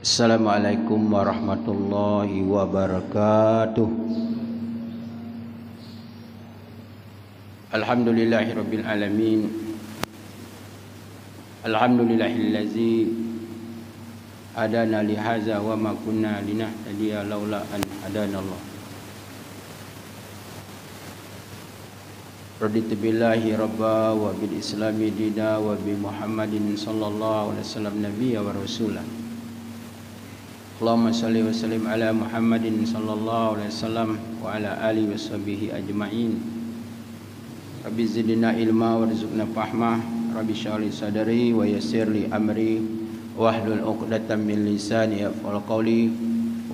Assalamualaikum warahmatullahi wabarakatuh. Alhamdulillahirabbil alamin. Alhamdulillahillazi hadana li hadza wa ma kunna linahtadiya laula an hadanallah. Raditu billahi rabba wa bil islami dina wa bi Muhammadin sallallahu alaihi wasallam nabiyya wa rasulah. Allahumma salli wa sallim ala Muhammadin sallallahu alaihi wasallam wa ala alihi washabihi ajma'in. Rabbi zidna ilma warzuqna fahma. Rabbi shrah li sadri wa yassir li amri wahlul 'uqdatam min lisani yafqahu qawli.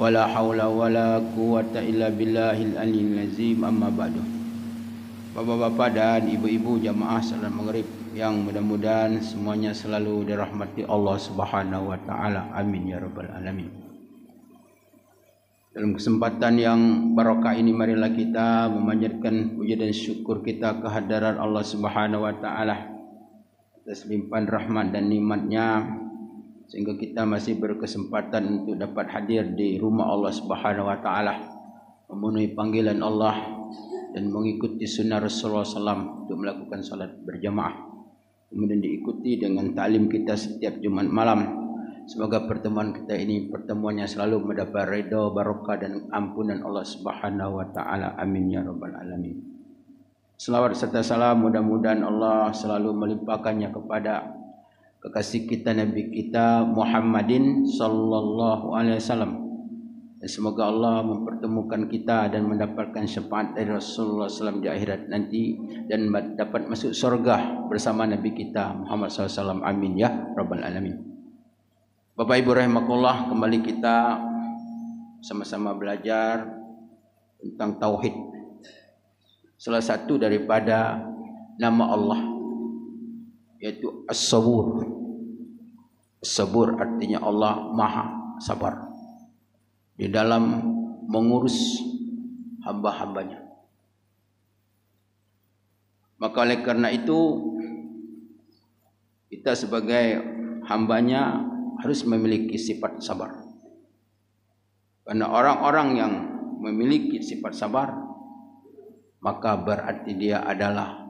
Wala haula wala quwwata illa billahil aliyyil azim. Amma ba'du. Bapak-bapak dan ibu-ibu jamaah salat maghrib yang mudah-mudahan semuanya selalu dirahmati Allah Subhanahu wa taala. Amin ya rabbal alamin. Dalam kesempatan yang barokah ini, marilah kita memanjatkan puji dan syukur kita kehadiran Allah Subhanahu wa taala atas limpahan rahmat dan nikmat-Nya, sehingga kita masih berkesempatan untuk dapat hadir di rumah Allah Subhanahu wa taala, memenuhi panggilan Allah dan mengikuti sunnah Rasulullah SAW untuk melakukan salat berjamaah, kemudian diikuti dengan ta'lim kita setiap Jumat malam. Semoga pertemuan kita ini pertemuannya selalu mendapat ridha, barakah dan ampunan Allah Subhanahu wa taala. Amin ya rabbal alamin. Selawat serta salam mudah-mudahan Allah selalu melimpahkannya kepada kekasih kita, Nabi kita Muhammadin sallallahu alaihi wasallam. Dan semoga Allah mempertemukan kita dan mendapatkan syafaat dari Rasulullah SAW di akhirat nanti, dan dapat masuk surga bersama Nabi kita Muhammad SAW. Amin ya rabbal alamin. Bapak Ibu rahimakumullah, kembali kita sama-sama belajar tentang tauhid. Salah satu daripada nama Allah yaitu As-Sabur. As-Sabur artinya Allah Maha Sabar di dalam mengurus hamba-hambanya. Maka oleh karena itu kita sebagai hambanya harus memiliki sifat sabar. Karena orang-orang yang memiliki sifat sabar, maka berarti dia adalah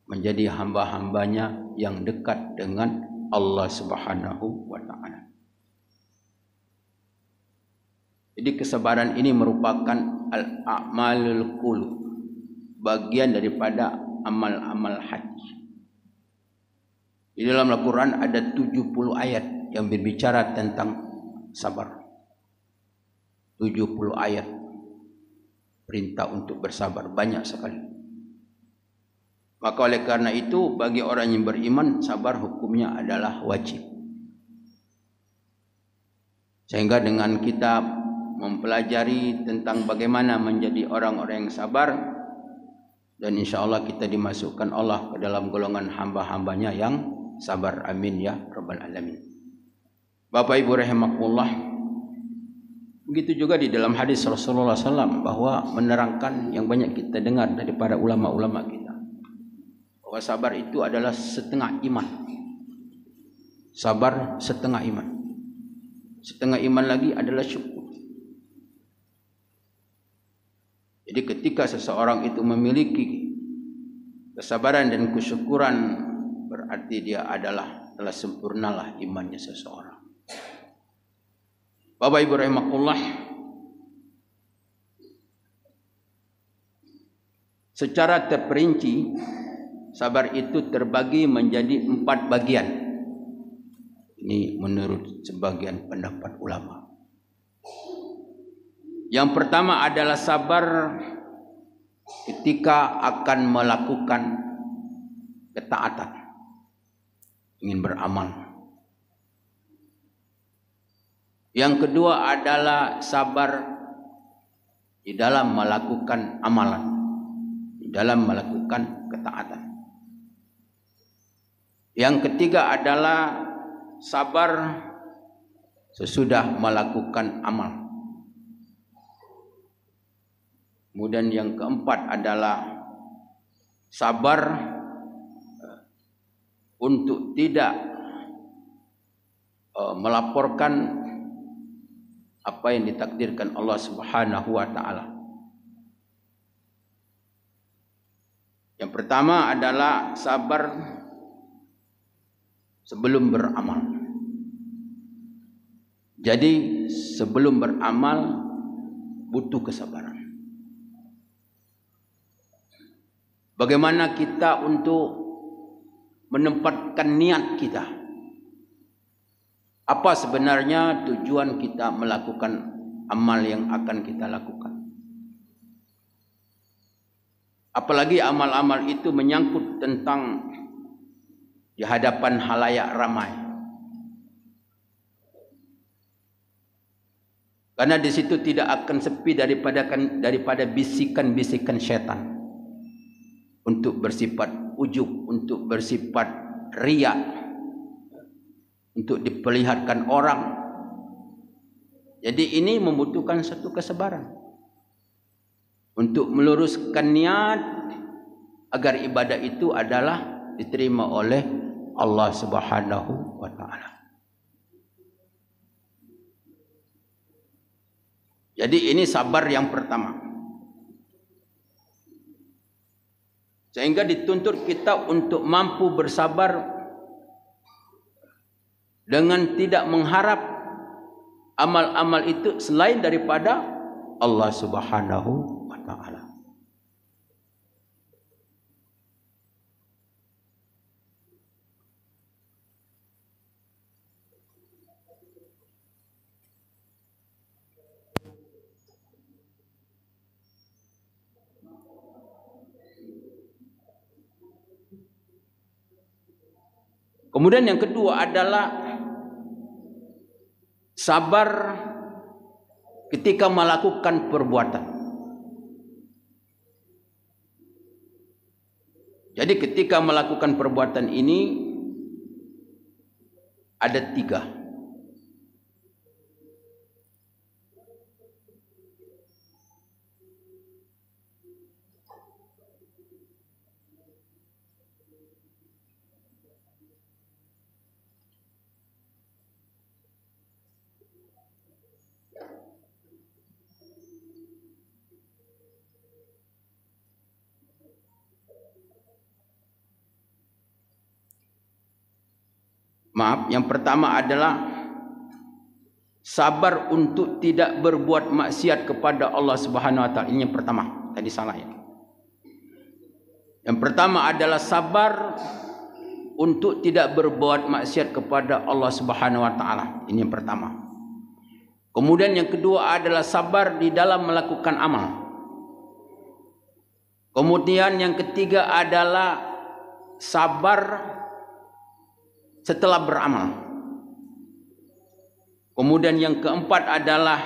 menjadi hamba-hambanya yang dekat dengan Allah Subhanahu wa ta'ala. Jadi kesabaran ini merupakan al-a'malul qulub, bagian daripada amal-amal haji. Di dalam Al-Quran ada 70 ayat yang berbicara tentang sabar. 70 ayat perintah untuk bersabar, banyak sekali. Maka oleh karena itu, bagi orang yang beriman, sabar hukumnya adalah wajib. Sehingga dengan kita mempelajari tentang bagaimana menjadi orang-orang yang sabar, dan insya Allah kita dimasukkan Allah ke dalam golongan hamba-hambanya yang sabar. Amin ya rabbal alamin. Bapak Ibu rahimakumullah, begitu juga di dalam hadis Rasulullah SAW bahwa menerangkan yang banyak kita dengar dari para ulama-ulama kita, bahwa sabar itu adalah setengah iman. Sabar setengah iman. Setengah iman lagi adalah syukur. Jadi ketika seseorang itu memiliki kesabaran dan kesyukuran, berarti dia adalah telah sempurnalah imannya seseorang. Bapak Ibu rahimakumullah, secara terperinci sabar itu terbagi menjadi 4 bagian. Ini menurut sebagian pendapat ulama. Yang pertama adalah sabar ketika akan melakukan ketaatan, ingin beramal. Yang kedua adalah sabar di dalam melakukan amalan, di dalam melakukan ketaatan. Yang ketiga adalah sabar sesudah melakukan amal. Kemudian yang keempat adalah sabar untuk tidak melaporkan apa yang ditakdirkan Allah Subhanahu wa taala. Yang pertama adalah sabar sebelum beramal. Jadi sebelum beramal butuh kesabaran. Bagaimana kita untuk menempatkan niat kita? Apa sebenarnya tujuan kita melakukan amal yang akan kita lakukan? Apalagi amal-amal itu menyangkut tentang di hadapan halayak ramai. Karena di situ tidak akan sepi daripada bisikan-bisikan syaitan untuk bersifat ujub, untuk bersifat riya, untuk diperlihatkan orang. Jadi ini membutuhkan satu kesabaran untuk meluruskan niat agar ibadah itu adalah diterima oleh Allah Subhanahu wa taala. Jadi ini sabar yang pertama. Sehingga dituntut kita untuk mampu bersabar dengan tidak mengharap amal-amal itu selain daripada Allah Subhanahu wa taala. Kemudian yang kedua adalah sabar ketika melakukan perbuatan. Jadi ketika melakukan perbuatan ini ada 3. Yang pertama adalah sabar untuk tidak berbuat maksiat kepada Allah Subhanahu wa taala. Ini yang pertama. Tadi salah ya. Yang pertama adalah sabar untuk tidak berbuat maksiat kepada Allah Subhanahu wa taala. Ini yang pertama. Kemudian yang kedua adalah sabar di dalam melakukan amal. Kemudian yang ketiga adalah sabar setelah beramal. Kemudian yang keempat adalah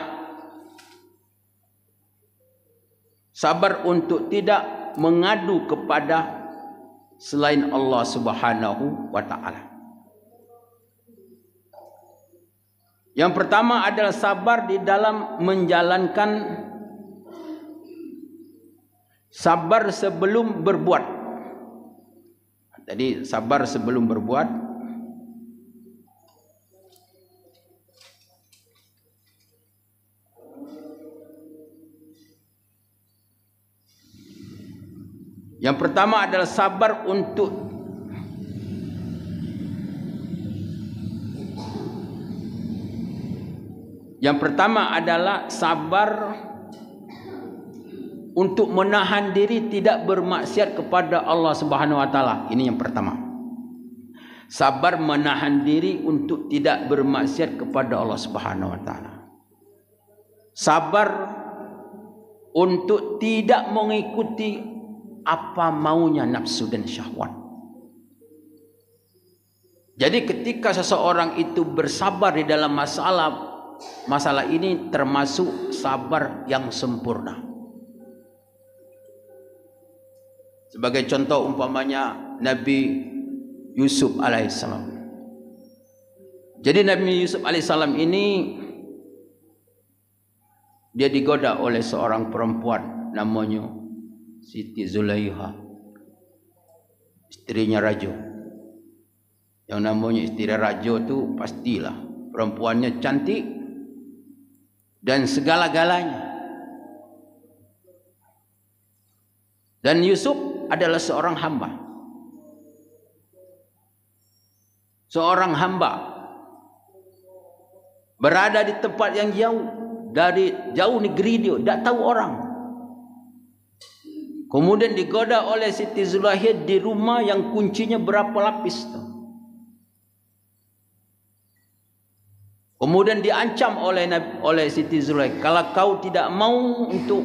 sabar untuk tidak mengadu kepada selain Allah Subhanahu wa taala. Yang pertama adalah sabar di dalam menjalankan, sabar sebelum berbuat. Jadi sabar sebelum berbuat. Yang pertama adalah sabar untuk menahan diri tidak bermaksiat kepada Allah Subhanahu wa taala. Ini yang pertama. Sabar menahan diri untuk tidak bermaksiat kepada Allah Subhanahu wa taala. Sabar untuk tidak mengikuti apa maunya nafsu dan syahwat. Jadi ketika seseorang itu bersabar di dalam masalah ini termasuk sabar yang sempurna. Sebagai contoh umpamanya Nabi Yusuf alaihissalam. Jadi Nabi Yusuf alaihissalam ini dia digoda oleh seorang perempuan namanya Siti Zulaiha, istrinya Raja. Yang namanya istri Raja tu pastilah perempuannya cantik, dan segala-galanya. Dan Yusuf adalah seorang hamba. Seorang hamba berada di tempat yang jauh, dari jauh negeri dia, tak tahu orang. Kemudian digoda oleh Siti Zulaikha di rumah yang kuncinya berapa lapis tu. Kemudian diancam oleh Siti Zulaikha, kalau kau tidak mau untuk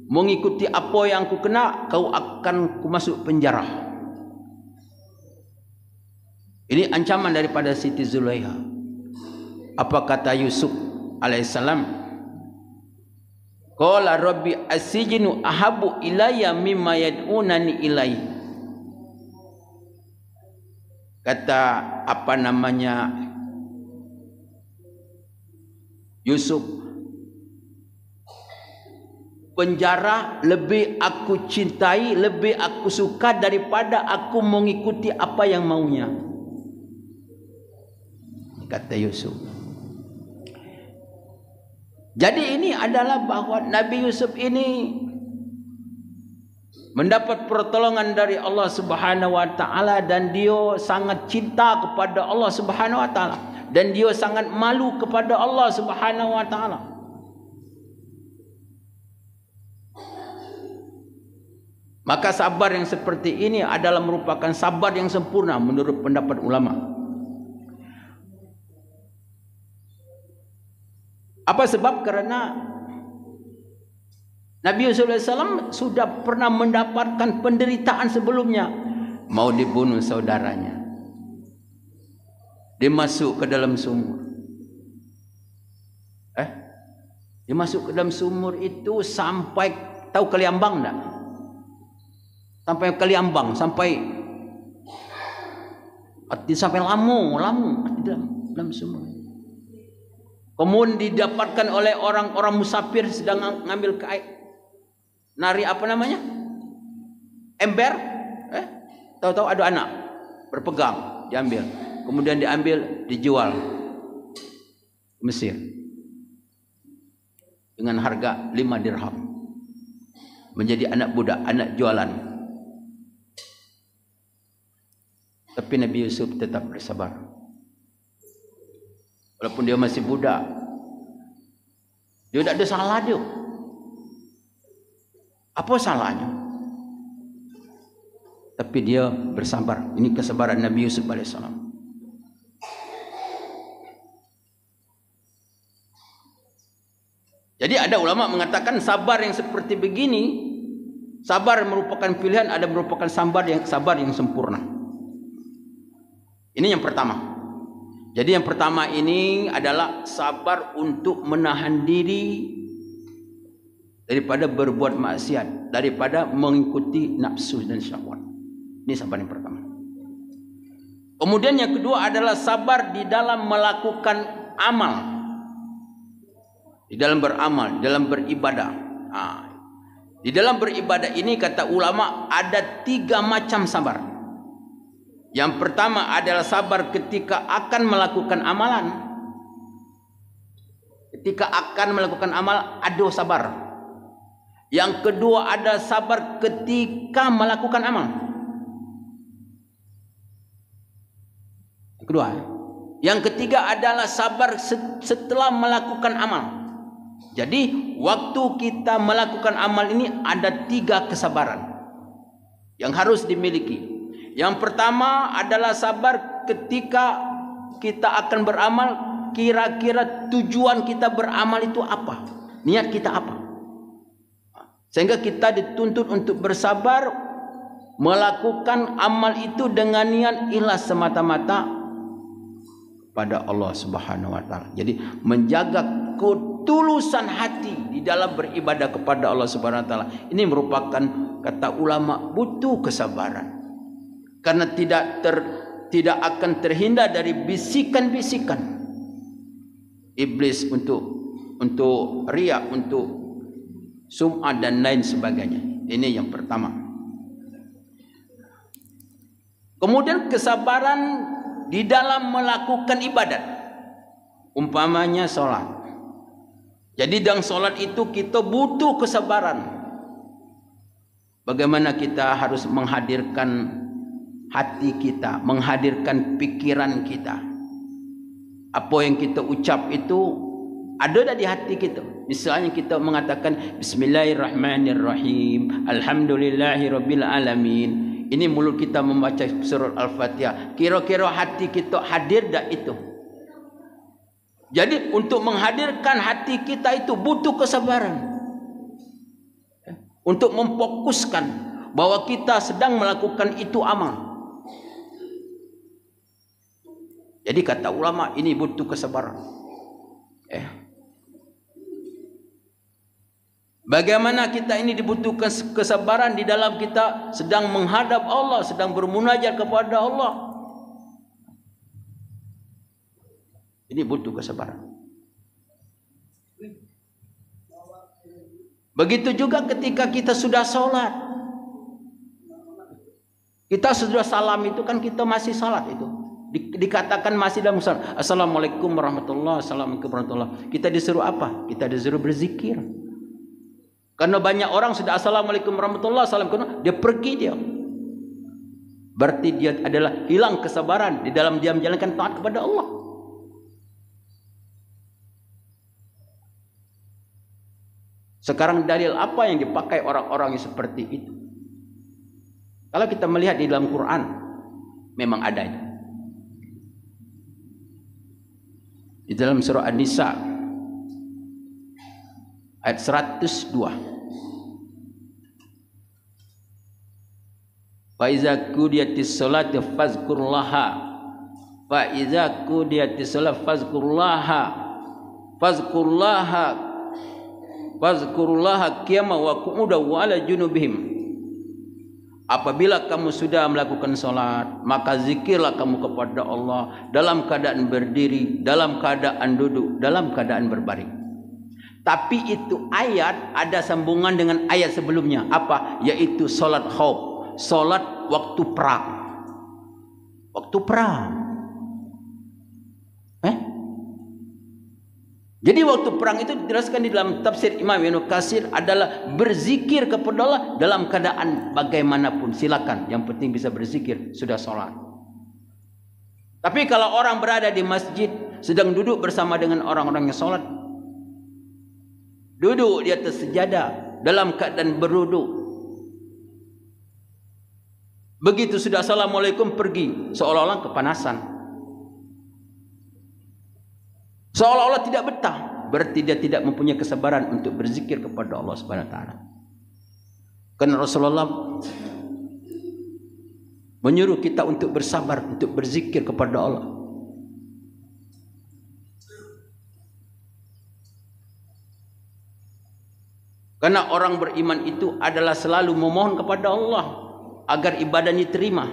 mengikuti apa yang ku kena, kau akan ku masuk penjara. Ini ancaman daripada Siti Zulaikha. Apa kata Yusuf alaihissalam? Qala rabbi asijnu ahabu ilayya mimma yad'unani ilaihi. Kata apa namanya Yusuf, penjara lebih aku cintai, lebih aku suka daripada aku mengikuti apa yang maunya. Kata Yusuf. Jadi ini adalah bahawa Nabi Yusuf ini mendapat pertolongan dari Allah Subhanahu wa taala, dan dia sangat cinta kepada Allah Subhanahu wa taala, dan dia sangat malu kepada Allah Subhanahu wa taala. Maka sabar yang seperti ini adalah merupakan sabar yang sempurna menurut pendapat ulama. Apa sebab? Kerana Nabi Yusuf AS sudah pernah mendapatkan penderitaan sebelumnya. Mau dibunuh saudaranya, dia masuk ke dalam sumur. Dia masuk ke dalam sumur itu sampai, tahu Kaliambang tak? Sampai Kaliambang, sampai Lamu dalam sumur. Kemudian didapatkan oleh orang-orang musafir sedang ngambil nari apa namanya? Ember. Tahu-tahu ada anak berpegang, diambil. Kemudian diambil, dijual ke Mesir dengan harga 5 dirham. Menjadi anak budak, anak jualan. Tapi Nabi Yusuf tetap bersabar. Walaupun dia masih budak, dia tidak ada salah dia. Apa salahnya? Tapi dia bersabar. Ini kesabaran Nabi Yusuf alaihissalam. Jadi ada ulama mengatakan sabar yang seperti begini, sabar merupakan pilihan, ada merupakan sabar yang sempurna. Ini yang pertama. Jadi yang pertama ini adalah sabar untuk menahan diri daripada berbuat maksiat, daripada mengikuti nafsu dan syahwat. Ini sabar yang pertama. Kemudian yang kedua adalah sabar di dalam melakukan amal, di dalam beramal, dalam beribadah. Di dalam beribadah ini kata ulama ada 3 macam sabar. Yang pertama adalah sabar ketika akan melakukan amalan. Ketika akan melakukan amal, ada sabar. Yang kedua ada sabar ketika melakukan amal. Yang kedua. Yang ketiga adalah sabar setelah melakukan amal. Jadi waktu kita melakukan amal ini ada 3 kesabaran yang harus dimiliki. Yang pertama adalah sabar ketika kita akan beramal, kira-kira tujuan kita beramal itu apa? Niat kita apa? Sehingga kita dituntut untuk bersabar melakukan amal itu dengan niat ikhlas semata-mata pada Allah Subhanahu wa taala. Jadi menjaga ketulusan hati di dalam beribadah kepada Allah Subhanahu wa taala. Ini merupakan kata ulama butuh kesabaran. Karena tidak akan terhindar dari bisikan-bisikan iblis untuk riya, untuk sum'ah dan lain sebagainya. Ini yang pertama. Kemudian kesabaran di dalam melakukan ibadat. Umpamanya sholat. Jadi dalam solat itu kita butuh kesabaran. Bagaimana kita harus menghadirkan hati kita, menghadirkan pikiran kita. Apa yang kita ucap itu ada di hati kita. Misalnya kita mengatakan Bismillahirrahmanirrahim, Alhamdulillahirabbil alamin. Ini mulut kita membaca surat Al-Fatihah. Kira-kira hati kita hadir dak itu? Jadi untuk menghadirkan hati kita itu butuh kesabaran. Untuk memfokuskan bahwa kita sedang melakukan itu amal. Jadi kata ulama ini butuh kesabaran. Bagaimana kita ini dibutuhkan kesabaran di dalam kita sedang menghadap Allah, sedang bermunajat kepada Allah. Ini butuh kesabaran. Begitu juga ketika kita sudah sholat. Kita sudah salam itu kan kita masih salat itu. Dikatakan masih dalam salat. Assalamualaikum warahmatullahi wabarakatuh. Kita disuruh apa? Kita disuruh berzikir. Karena banyak orang sudah assalamualaikum warahmatullahi wabarakatuh, dia pergi dia. Berarti dia adalah hilang kesabaran di dalam dia menjalankan taat kepada Allah. Sekarang dalil apa yang dipakai orang-orang yang seperti itu? Kalau kita melihat di dalam Quran, memang ada itu. Di dalam surah An-Nisa ayat 102. Fa iza qudiyatis sholati fazkurullaha. Fa iza qudiyatis sholati fazkurullaha qiyaman wa qu'udan wa ala junubihim. Apabila kamu sudah melakukan salat, maka zikirlah kamu kepada Allah dalam keadaan berdiri, dalam keadaan duduk, dalam keadaan berbaring. Tapi itu ayat ada sambungan dengan ayat sebelumnya. Apa? Yaitu salat khauf, salat waktu perang. Waktu perang. Jadi waktu perang itu dijelaskan di dalam tafsir Imam Ibnu Katsir adalah berzikir kepada Allah dalam keadaan bagaimanapun. Silakan, yang penting bisa berzikir sudah sholat. Tapi kalau orang berada di masjid sedang duduk bersama dengan orang-orang yang sholat, duduk di atas sejadah dalam keadaan berduduk, begitu sudah assalamualaikum pergi seolah-olah kepanasan, seolah-olah tidak betah, berarti dia tidak mempunyai kesabaran untuk berzikir kepada Allah Subhanahu wa taala. Karena Rasulullah menyuruh kita untuk bersabar, untuk berzikir kepada Allah. Karena orang beriman itu adalah selalu memohon kepada Allah agar ibadahnya diterima.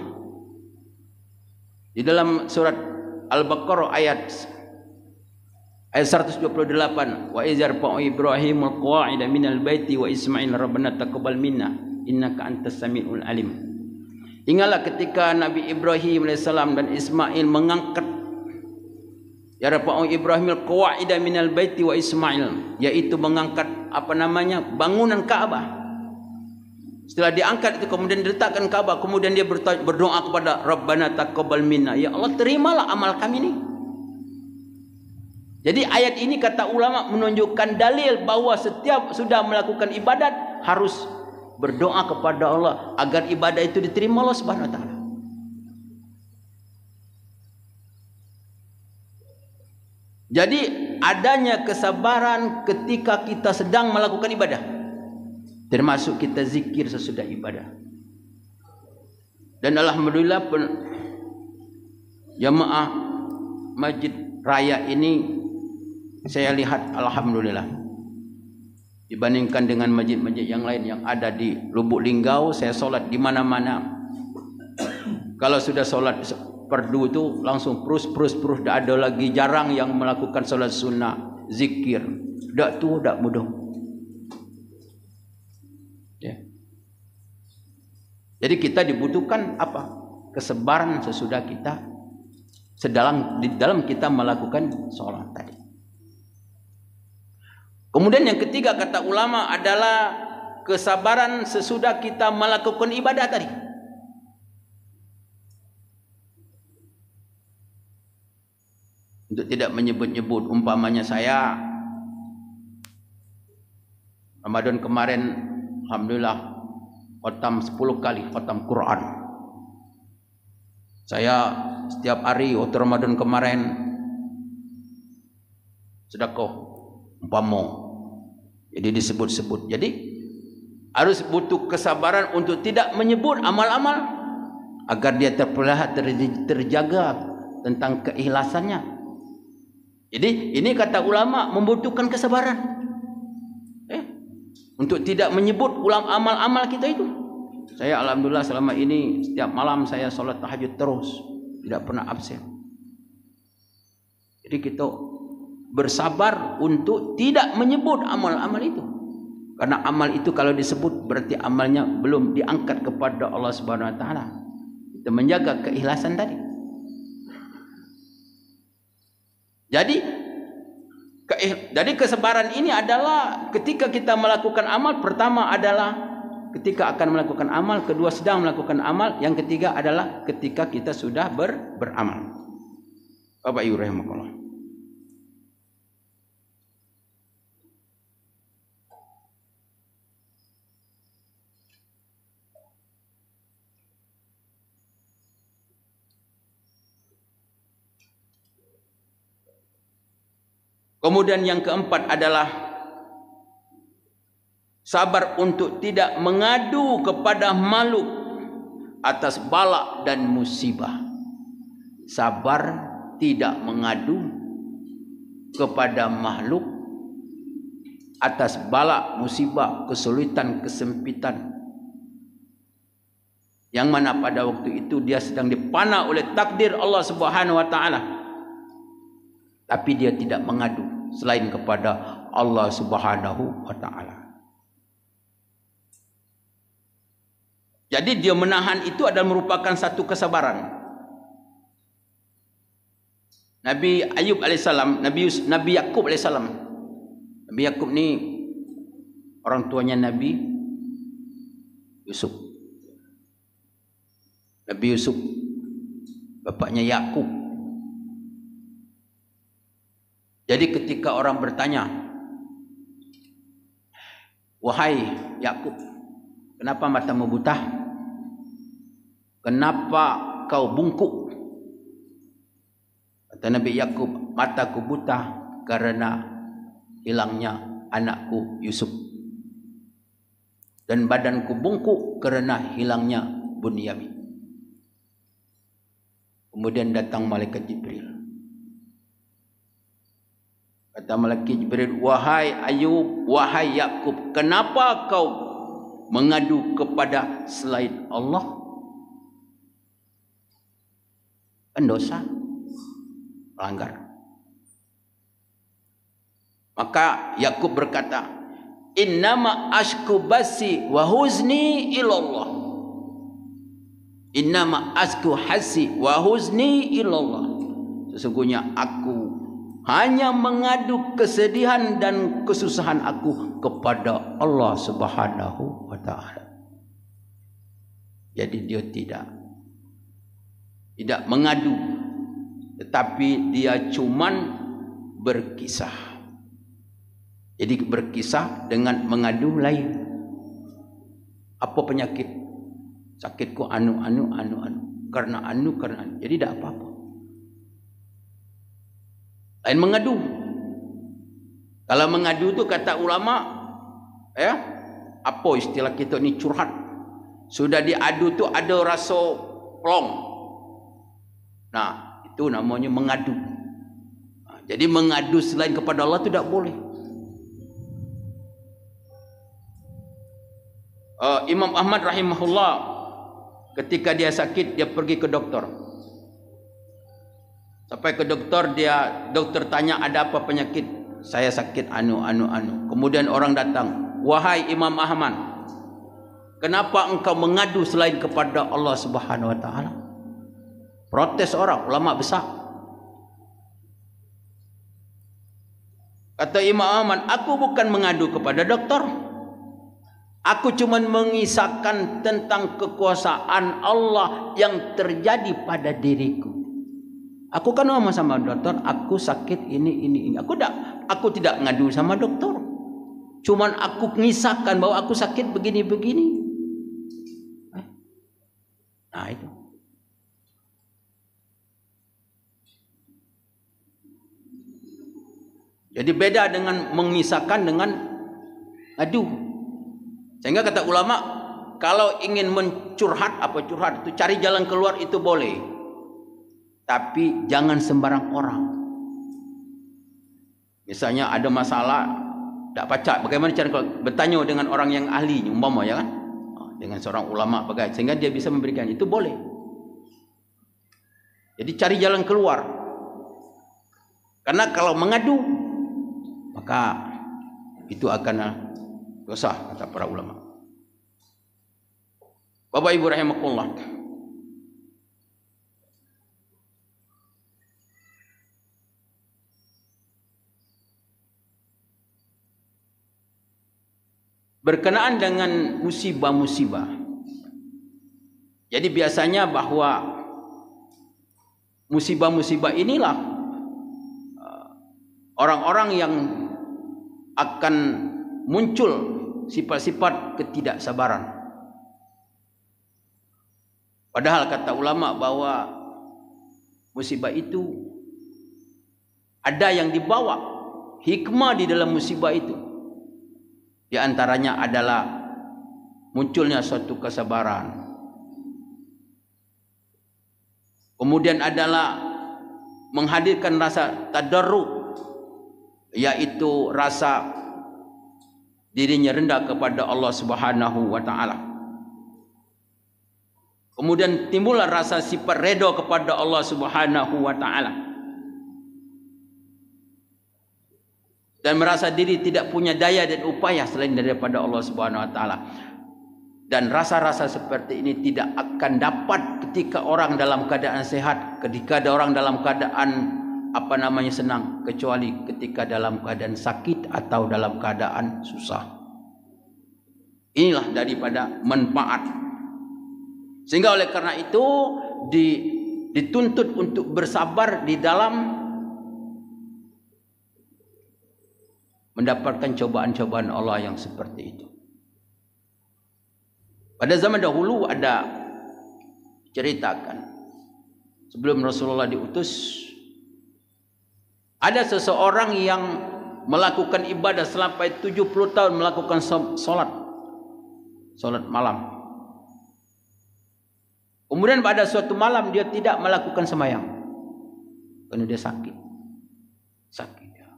Di dalam surat Al-Baqarah ayat 128, wa izarfa'u Ibrahimul qawa'ida minal baiti wa Ismail rabbana taqabbal minna innaka antas samiul alim. Ingatlah ketika Nabi Ibrahim alaihissalam dan Ismail mengangkat yarfa'u Ibrahimul qawa'ida minal baiti wa Ismail, yaitu mengangkat bangunan Ka'bah. Setelah diangkat itu kemudian diletakkan Ka'bah, kemudian dia berdoa kepada Rabbana taqabbal minna, ya Allah terimalah amal kami ini. Jadi ayat ini kata ulama menunjukkan dalil bahwa setiap sudah melakukan ibadat harus berdoa kepada Allah agar ibadah itu diterima Allah Subhanahu wa taala. Jadi adanya kesabaran ketika kita sedang melakukan ibadah, termasuk kita zikir sesudah ibadah. Dan alhamdulillah jamaah Masjid Raya ini saya lihat alhamdulillah dibandingkan dengan masjid-masjid yang lain yang ada di Lubuk Linggau, saya solat di mana-mana. Kalau sudah solat fardu itu langsung prus, tidak ada lagi, jarang yang melakukan solat sunnah, zikir. Dak mudah. Ya. Jadi kita dibutuhkan apa? Kesabaran sesudah kita di dalam kita melakukan sholat tadi. Kemudian yang ketiga kata ulama adalah kesabaran sesudah kita melakukan ibadah tadi. Untuk tidak menyebut-nyebut, umpamanya saya Ramadan kemarin alhamdulillah khatam 10 kali khatam Quran. Saya setiap hari waktu Ramadan kemarin sedekah umpama. Jadi disebut-sebut. Jadi harus butuh kesabaran untuk tidak menyebut amal-amal agar dia terjaga tentang keikhlasannya. Jadi ini kata ulama membutuhkan kesabaran. Untuk tidak menyebut amal-amal kita itu. Saya alhamdulillah selama ini setiap malam saya solat tahajud terus, tidak pernah absen. Jadi kita bersabar untuk tidak menyebut amal-amal itu. Karena amal itu kalau disebut berarti amalnya belum diangkat kepada Allah Subhanahu wa taala. Kita menjaga keikhlasan tadi. Jadi kesabaran ini adalah ketika kita melakukan amal, pertama adalah ketika akan melakukan amal, kedua sedang melakukan amal, yang ketiga adalah ketika kita sudah beramal. Bapak Ibu rahimakumullah. Kemudian yang keempat adalah sabar untuk tidak mengadu kepada makhluk atas bala dan musibah. Sabar tidak mengadu kepada makhluk atas bala, musibah, kesulitan, kesempitan. Yang mana pada waktu itu dia sedang dipana oleh takdir Allah Subhanahu wa taala. Tapi dia tidak mengadu selain kepada Allah Subhanahu wa taala. Jadi dia menahan itu adalah merupakan satu kesabaran. Nabi Ayub alaihissalam, Nabi Yakub alaihissalam. Nabi Yakub ni orang tuanya Nabi Yusuf. Nabi Yusuf bapaknya Yakub. Jadi ketika orang bertanya, wahai Yakub, kenapa matamu buta? Kenapa kau bungkuk? Kata Nabi Yakub, mataku buta karena hilangnya anakku Yusuf. Dan badanku bungkuk karena hilangnya Bunyamin. Kemudian datang malaikat Jibril. Kata malaikat Jibril, wahai Ayub, wahai Yakub, kenapa kau mengadu kepada selain Allah? Kan dosa, melanggar. Maka Yakub berkata, innama ashku basi wa huzni ilallah. Innama ashku hasi wa huzni ilallah. Sesungguhnya aku hanya mengadu kesedihan dan kesusahan aku kepada Allah Subhanahu wa taala. Jadi dia tidak mengadu, tetapi dia cuman berkisah. Jadi berkisah dengan mengadu lain. Apa penyakit? Sakitku anu. Karena anu. Jadi tidak apa-apa. Lain mengadu. Kalau mengadu itu kata ulama, apa istilah kita ni, curhat. Sudah diadu tu ada rasa plong. Nah, itu namanya mengadu. Jadi mengadu selain kepada Allah itu tidak boleh. Imam Ahmad rahimahullah, ketika dia sakit, dia pergi ke doktor. Sampai ke doktor, doktor tanya ada apa penyakit? Saya sakit anu. Kemudian orang datang, wahai Imam Ahmad, kenapa engkau mengadu selain kepada Allah Subhanahu wa taala? Protes orang, ulama besar. Kata Imam Ahmad, aku bukan mengadu kepada doktor. Aku cuma mengisahkan tentang kekuasaan Allah yang terjadi pada diriku. Aku kan ngomong sama doktor, aku sakit ini. Aku tidak ngadu sama doktor. Cuman aku mengisahkan bahwa aku sakit begini. Nah itu. Jadi beda dengan mengisahkan dengan ngadu. Sehingga kata ulama, kalau ingin mencurhat curhat itu cari jalan keluar itu boleh. Tapi jangan sembarang orang. Misalnya ada masalah, tak pacak, bagaimana cara bertanya dengan orang yang ahli, umpama ya kan? Dengan seorang ulama bagai, sehingga dia bisa memberikan, itu boleh. Jadi cari jalan keluar. Karena kalau mengadu, maka itu akan dosa, kata para ulama. Bapak Ibu rahimakumullah. Berkenaan dengan musibah-musibah. Jadi biasanya bahwa musibah-musibah inilah orang-orang yang akan muncul sifat-sifat ketidaksabaran. Padahal kata ulama bahwa musibah itu ada yang dibawa hikmah di dalam musibah itu. Di antaranya adalah munculnya suatu kesabaran. Kemudian adalah menghadirkan rasa tadarruk, yaitu rasa dirinya rendah kepada Allah Subhanahu wa taala. Kemudian timbullah rasa sifat redha kepada Allah Subhanahu wa taala. Dan merasa diri tidak punya daya dan upaya selain daripada Allah Subhanahu wa taala. Dan rasa-rasa seperti ini tidak akan dapat ketika orang dalam keadaan sehat, ketika ada orang dalam keadaan senang, kecuali ketika dalam keadaan sakit atau dalam keadaan susah. Inilah daripada manfaat. Sehingga oleh karena itu dituntut untuk bersabar di dalam mendapatkan cobaan-cobaan Allah yang seperti itu. Pada zaman dahulu ada ceritakan, sebelum Rasulullah diutus, ada seseorang yang melakukan ibadah sampai 70 tahun melakukan solat malam. Kemudian pada suatu malam dia tidak melakukan sembahyang karena dia sakit ya.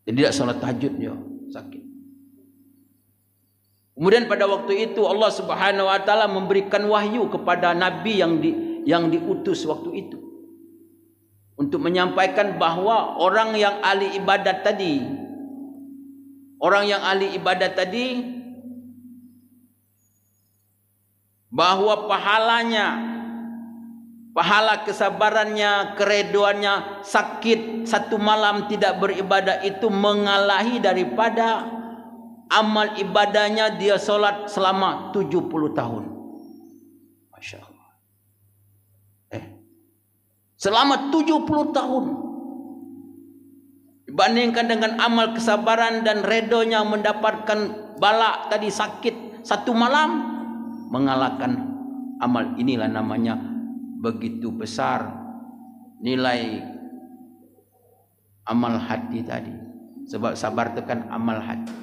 Dia tidak salat tahajud, dia sakit. Kemudian pada waktu itu Allah Subhanahu wa taala memberikan wahyu kepada nabi yang diutus waktu itu untuk menyampaikan bahwa orang yang ahli ibadat tadi bahwa pahala kesabarannya, keredoannya, sakit satu malam tidak beribadah itu mengalahi daripada amal ibadahnya dia solat selama 70 tahun. Masya Allah. Selama 70 tahun. Dibandingkan dengan amal kesabaran dan redonya mendapatkan bala tadi sakit satu malam, mengalahkan amal. Inilah namanya begitu besar nilai amal hati tadi. Sebab sabar itu kan amal hati.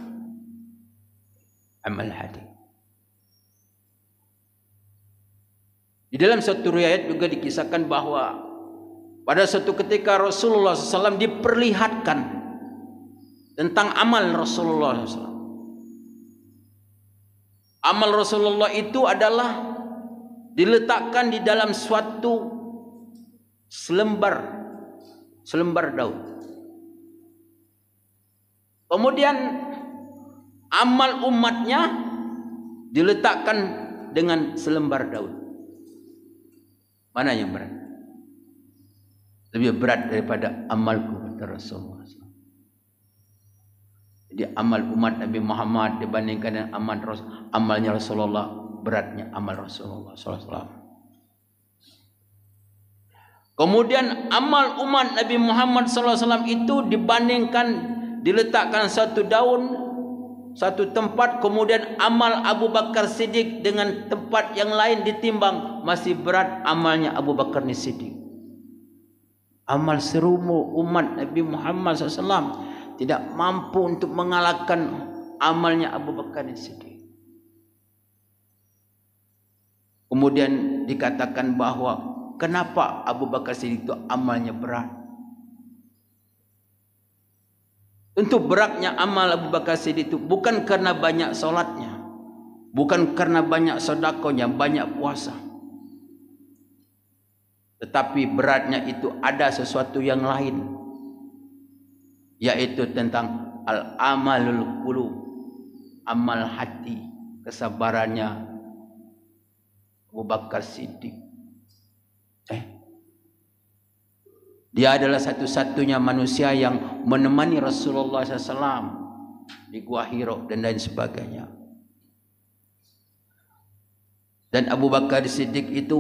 Di dalam satu riwayat juga dikisahkan bahwa pada suatu ketika Rasulullah SAW diperlihatkan tentang amal Rasulullah SAW. Amal Rasulullah itu adalah diletakkan di dalam suatu selembar daun. Kemudian amal umatnya diletakkan dengan selembar daun. Mana yang berat? Lebih berat daripada amalku, kata Rasulullah SAW. Jadi amal umat Nabi Muhammad dibandingkan dengan amalnya Rasulullah, beratnya amal Rasulullah SAW. Kemudian amal umat Nabi Muhammad SAW itu dibandingkan, diletakkan satu daun, satu tempat, kemudian amal Abu Bakar Siddiq dengan tempat yang lain ditimbang, masih berat amalnya Abu Bakar Siddiq. Amal seluruh umat Nabi Muhammad SAW tidak mampu untuk mengalahkan amalnya Abu Bakar Siddiq. Kemudian dikatakan bahwa kenapa Abu Bakar Siddiq itu amalnya berat? Untuk beratnya amal Abu Bakar Siddiq itu bukan karena banyak solatnya, bukan karena banyak sedekahnya, banyak puasa. Tetapi beratnya itu ada sesuatu yang lain, yaitu tentang al-amalul qulub, amal hati, kesabarannya Abu Bakar Siddiq. Dia adalah satu-satunya manusia yang menemani Rasulullah SAW di Gua Hira dan lain sebagainya. Dan Abu Bakar Siddiq itu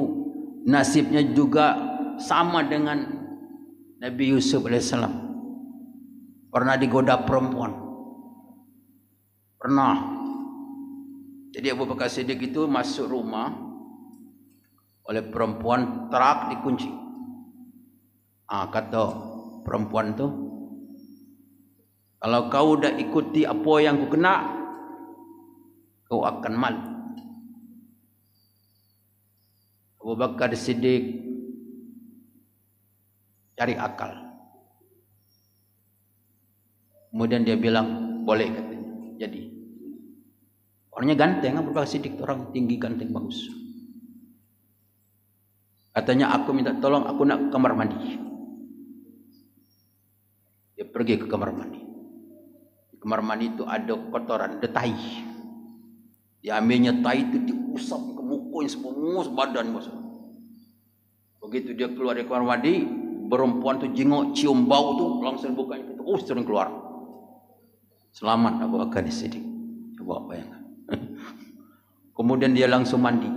nasibnya juga sama dengan Nabi Yusuf AS. Pernah digoda perempuan. Pernah. Jadi Abu Bakar Siddiq itu masuk rumah oleh perempuan, terak dikunci. Kata perempuan tu, kalau kau dah ikuti apa yang ku kena, kau akan malu. Abu Bakar Siddiq cari akal. Kemudian dia bilang, boleh katanya. Jadi orangnya ganteng, Abu Bakar Siddiq orang tinggi, ganteng, bagus. Katanya, aku minta tolong, aku nak ke kamar mandi. Dia pergi ke kamar mandi. Di kamar mandi itu ada kotoran, ada tai. Dia ambilnya tai itu diusap ke mukanya semua badan. Begitu dia keluar dari kamar mandi, perempuan tu jengok, cium bau tu, langsung bukanya pintu, turun keluar. Selamat Abu Bakar Siddiq. Coba bayangkan. Kemudian dia langsung mandi.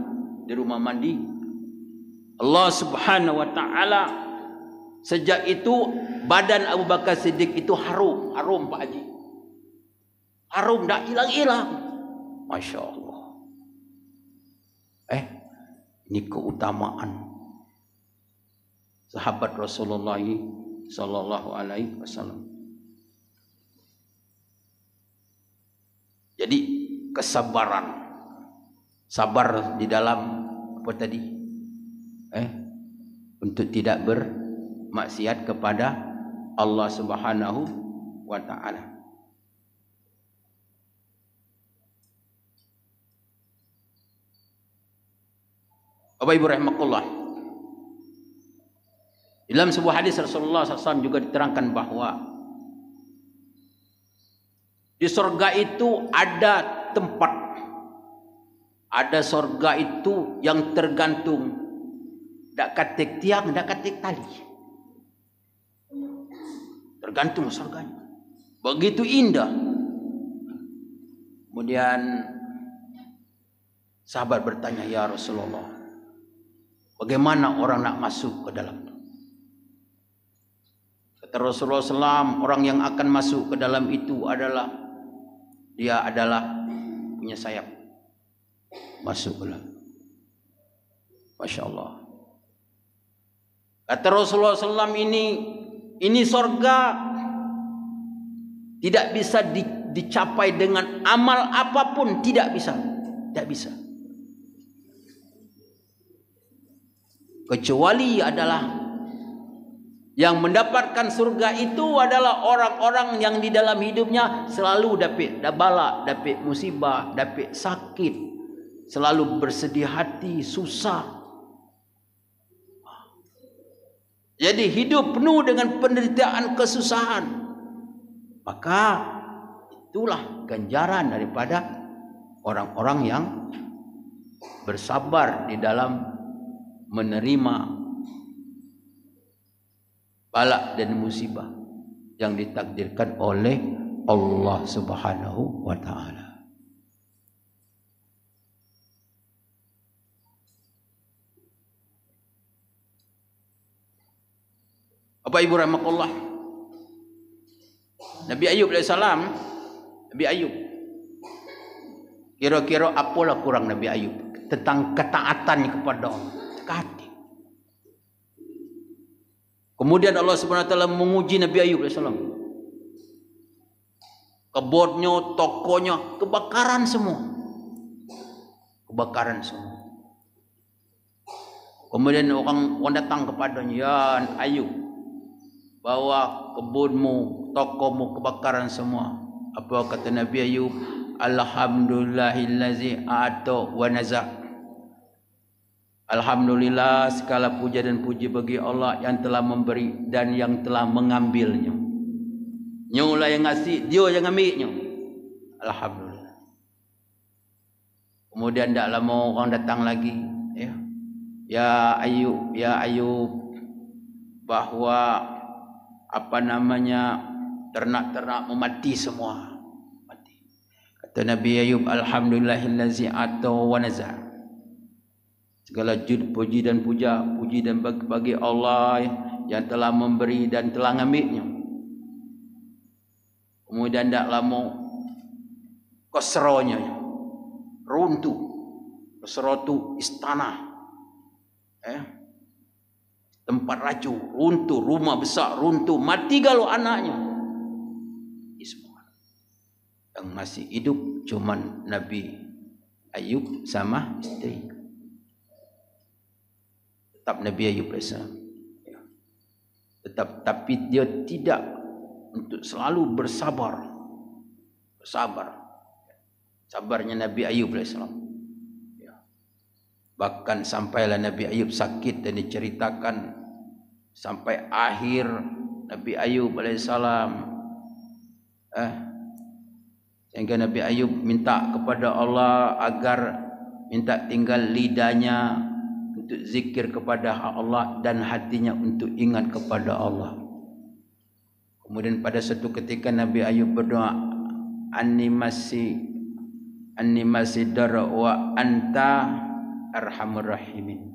Di rumah mandi, Allah Subhanahu wa taala, sejak itu badan Abu Bakar Siddiq itu harum Pak Haji. Harum, tak hilang-hilang. Masya Allah. Ini keutamaan sahabat Rasulullah sallallahu alaihi wasallam. Jadi kesabaran, sabar di dalam apa tadi? Untuk tidak bermaksiat kepada Allah Subhanahu wa taala. Bapak Ibu rahimakumullah. Dalam sebuah hadis Rasulullah SAW juga diterangkan bahwa di surga itu ada tempat, ada surga itu yang tergantung, dak katik tiang, dak katik tali, tergantung surganya. Begitu indah. Kemudian sahabat bertanya, ya Rasulullah, bagaimana orang nak masuk ke dalam itu? Kata Rasulullah SAW, orang yang akan masuk ke dalam itu adalah dia adalah punya sayap, masuk ke dalam. Masya Allah. Kata Rasulullah SAW, ini surga tidak bisa dicapai dengan amal apapun, tidak bisa, tidak bisa. Kecuali adalah yang mendapatkan surga itu adalah orang-orang yang di dalam hidupnya selalu dapat bala, dapat musibah, dapat sakit, selalu bersedih hati, susah. Jadi hidup penuh dengan penderitaan, kesusahan. Maka itulah ganjaran daripada orang-orang yang bersabar di dalam menerima balak dan musibah yang ditakdirkan oleh Allah Subhanahu wa taala. Bapak Ibu rahimakumullah, Nabi Ayub alaihissalam, Nabi Ayub, kira-kira apalah kurang Nabi Ayub tentang ketaatannya kepada Allah. Hati. Kemudian Allah Subhanahu wa taala menguji Nabi Ayub alaihissalam. Kebunnya, tokonya kebakaran semua. Kebakaran semua. Kemudian orang datang kepadanya, "Ya Ayub, bawa kebunmu, tokomu kebakaran semua." Apa kata Nabi Ayub? Alhamdulillahillazi a'ta wa naza. Alhamdulillah, segala puja dan puji bagi Allah yang telah memberi dan yang telah mengambilnya. Nyolah yang ngasih, dia yang ambilnya. Alhamdulillah. Kemudian tak lama orang datang lagi, ya Ayub, bahwa ternak-ternak mati semua. Mati. Kata Nabi Ayub, alhamdulillahillazi ata wa naza. Segala puji dan bagi Allah yang telah memberi dan telah ngambilnya. Kemudian tak lama Kosronya runtuh. Kosro itu istana, tempat raju runtuh, rumah besar runtuh, mati galau anaknya. Semua yang masih hidup cuman Nabi Ayub sama istri. Tetap Nabi Ayub alaihissalam, tetap, tapi dia tidak untuk selalu bersabar. Sabarnya Nabi Ayub alaihissalam. Bahkan sampailah Nabi Ayub sakit dan diceritakan sampai akhir Nabi Ayub alaihissalam, sehingga Nabi Ayub minta kepada Allah agar minta tinggal lidahnya untuk zikir kepada Allah dan hatinya untuk ingat kepada Allah. Kemudian pada suatu ketika Nabi Ayub berdoa, anni masih wa anta arhamur rahimin.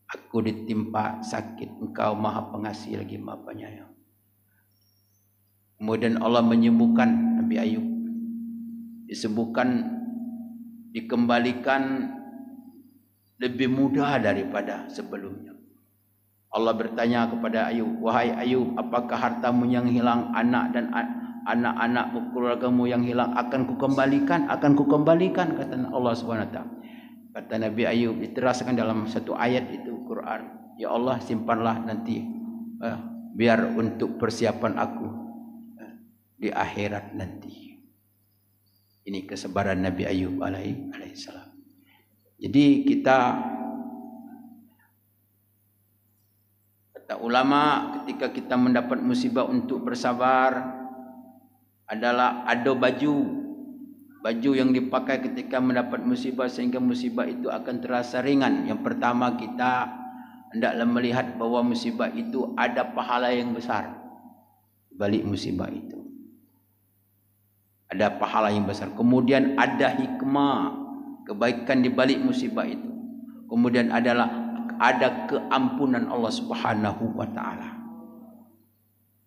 Aku ditimpa sakit, Engkau Maha Pengasih lagi Maha Penyayang. Kemudian Allah menyembuhkan Nabi Ayub. Disembuhkan, dikembalikan lebih mudah daripada sebelumnya. Allah bertanya kepada Ayub, wahai Ayub, apakah hartamu yang hilang, anak dan anak-anakmu, keluargamu yang hilang akan kukembalikan? Akan kukembalikan, kata Allah Subhanahu wa taala. Kata Nabi Ayub, diteraskan dalam satu ayat itu Quran, ya Allah, simpanlah nanti biar untuk persiapan aku di akhirat nanti. Ini kesabaran Nabi Ayub alaihissalam. Jadi kita, kata ulama, ketika kita mendapat musibah untuk bersabar adalah ada baju yang dipakai ketika mendapat musibah sehingga musibah itu akan terasa ringan. Yang pertama, kita hendaklah melihat bahwa musibah itu ada pahala yang besar balik musibah itu. Ada pahala yang besar. Kemudian ada hikmah, kebaikan di balik musibah itu. Kemudian ada keampunan Allah Subhanahu wa taala.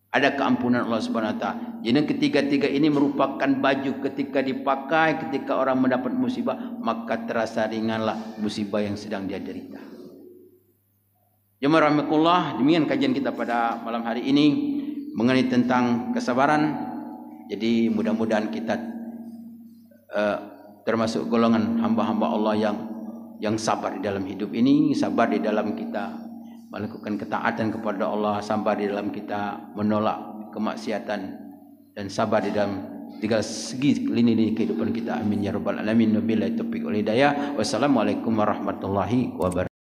Ada keampunan Allah Subhanahu wa taala. Jadi ketiga-tiga ini merupakan baju ketika dipakai ketika orang mendapat musibah, maka terasa ringanlah musibah yang sedang dia derita. Jemaah rahimakumullah, demikian kajian kita pada malam hari ini mengenai tentang kesabaran. Jadi mudah-mudahan kita termasuk golongan hamba-hamba Allah yang sabar di dalam hidup ini, sabar di dalam kita melakukan ketaatan kepada Allah, sabar di dalam kita menolak kemaksiatan, dan sabar di dalam tiga segi lini kehidupan kita. Amin ya rabbal alamin. Wabillahi taufiq wal hidayah. Wassalamualaikum warahmatullahi wabarakatuh.